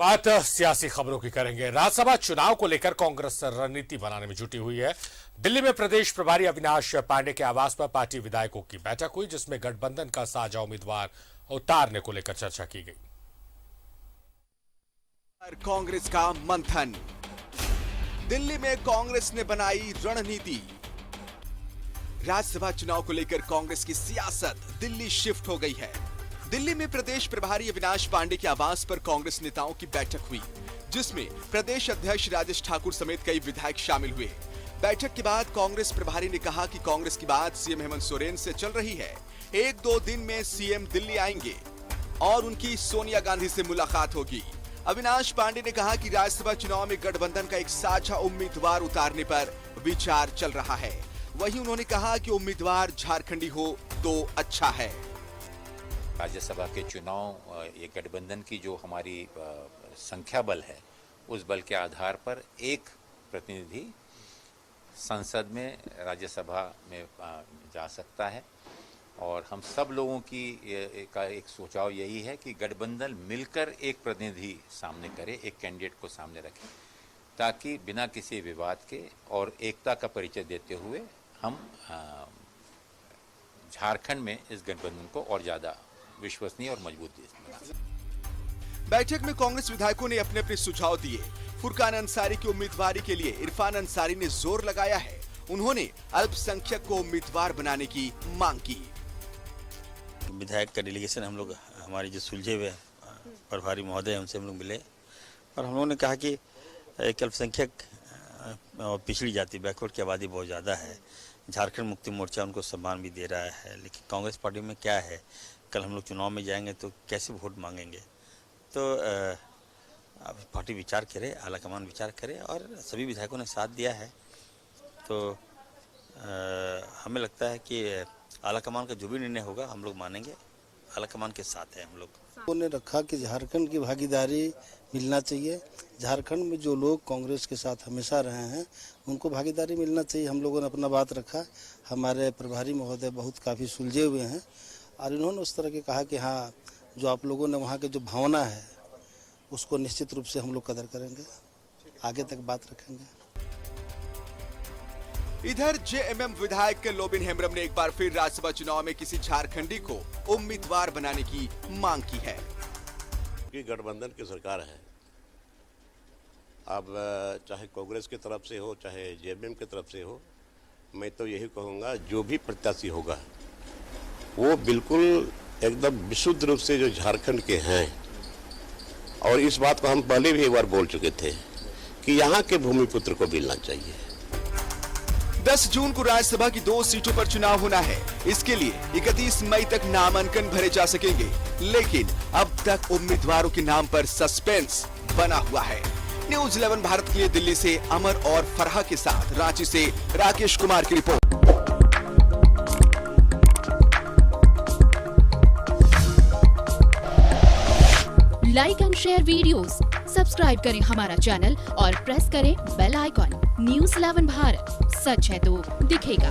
बात सियासी खबरों की करेंगे। राज्यसभा चुनाव को लेकर कांग्रेस रणनीति बनाने में जुटी हुई है। दिल्ली में प्रदेश प्रभारी अविनाश पांडे के आवास पर पार्टी विधायकों की बैठक हुई, जिसमें गठबंधन का साझा उम्मीदवार उतारने को लेकर चर्चा की गई। कांग्रेस का मंथन। दिल्ली में कांग्रेस ने बनाई रणनीति। राज्यसभा चुनाव को लेकर कांग्रेस की सियासत दिल्ली शिफ्ट हो गई है। दिल्ली में प्रदेश प्रभारी अविनाश पांडे के आवास पर कांग्रेस नेताओं की बैठक हुई, जिसमें प्रदेश अध्यक्ष राजेश ठाकुर समेत कई विधायक शामिल हुए। बैठक के बाद कांग्रेस प्रभारी ने कहा कि कांग्रेस की बात सीएम हेमंत सोरेन से चल रही है। 1-2 दिन में सीएम दिल्ली आएंगे और उनकी सोनिया गांधी से मुलाकात होगी। अविनाश पांडे ने कहा कि राज्यसभा चुनाव में गठबंधन का एक साझा उम्मीदवार उतारने पर विचार चल रहा है। वहीं उन्होंने कहा कि उम्मीदवार झारखंडी हो तो अच्छा है। राज्यसभा के चुनाव ये गठबंधन की जो हमारी संख्या बल है, उस बल के आधार पर एक प्रतिनिधि संसद में राज्यसभा में जा सकता है। और हम सब लोगों का एक सुझाव यही है कि गठबंधन मिलकर एक प्रतिनिधि सामने करे, एक कैंडिडेट को सामने रखे, ताकि बिना किसी विवाद के और एकता का परिचय देते हुए हम झारखंड में इस गठबंधन को और ज्यादा विश्वसनीय और मजबूत बना सकें। बैठक में कांग्रेस विधायकों ने अपने अपने सुझाव दिए। फुरकान अंसारी की उम्मीदवारी के लिए इरफान अंसारी ने जोर लगाया है। उन्होंने अल्पसंख्यक को उम्मीदवार बनाने की मांग की। विधायक का डेलीगेशन हम लोग, हमारे जो सुलझे हुए प्रभारी महोदय, उनसे हम लोग मिले और हम लोगों ने कहा कि एक अल्पसंख्यक और पिछड़ी जाति, बैकवर्ड की आबादी बहुत ज़्यादा है। झारखंड मुक्ति मोर्चा उनको सम्मान भी दे रहा है, लेकिन कांग्रेस पार्टी में क्या है, कल हम लोग चुनाव में जाएंगे तो कैसे वोट मांगेंगे। तो अब पार्टी विचार करे, आलाकमान विचार करे और सभी विधायकों ने साथ दिया है। तो हमें लगता है कि आलाकमान का जो भी निर्णय होगा हम लोग मानेंगे। आलाकमान के साथ है हम लोग। उन्होंने रखा कि झारखंड की भागीदारी मिलना चाहिए। झारखंड में जो लोग कांग्रेस के साथ हमेशा रहे हैं उनको भागीदारी मिलना चाहिए। हम लोगों ने अपना बात रखा। हमारे प्रभारी महोदय बहुत काफ़ी सुलझे हुए हैं और इन्होंने उस तरह के कहा कि हाँ, जो आप लोगों ने वहाँ के जो भावना है उसको निश्चित रूप से हम लोग कदर करेंगे, आगे तक बात रखेंगे। इधर जेएमएम विधायक के लोबिन हेम्ब्रम ने एक बार फिर राज्यसभा चुनाव में किसी झारखंडी को उम्मीदवार बनाने की मांग की है। कि गठबंधन की सरकार है, अब चाहे कांग्रेस की तरफ से हो चाहे जेएमएम की तरफ से हो, मैं तो यही कहूँगा जो भी प्रत्याशी होगा वो बिल्कुल एकदम विशुद्ध रूप से जो झारखंड के हैं। और इस बात को हम पहले भी एक बार बोल चुके थे कि यहाँ के भूमिपुत्र को मिलना चाहिए। 10 जून को राज्यसभा की 2 सीटों पर चुनाव होना है। इसके लिए 31 मई तक नामांकन भरे जा सकेंगे, लेकिन अब तक उम्मीदवारों के नाम पर सस्पेंस बना हुआ है। न्यूज़ 11 भारत के लिए दिल्ली से अमर और फरहा के साथ रांची से राकेश कुमार की report. Like and share videos, subscribe करें हमारा चैनल और प्रेस करें बेल आइकॉन। न्यूज़ 11 भारत, सच है तो दिखेगा।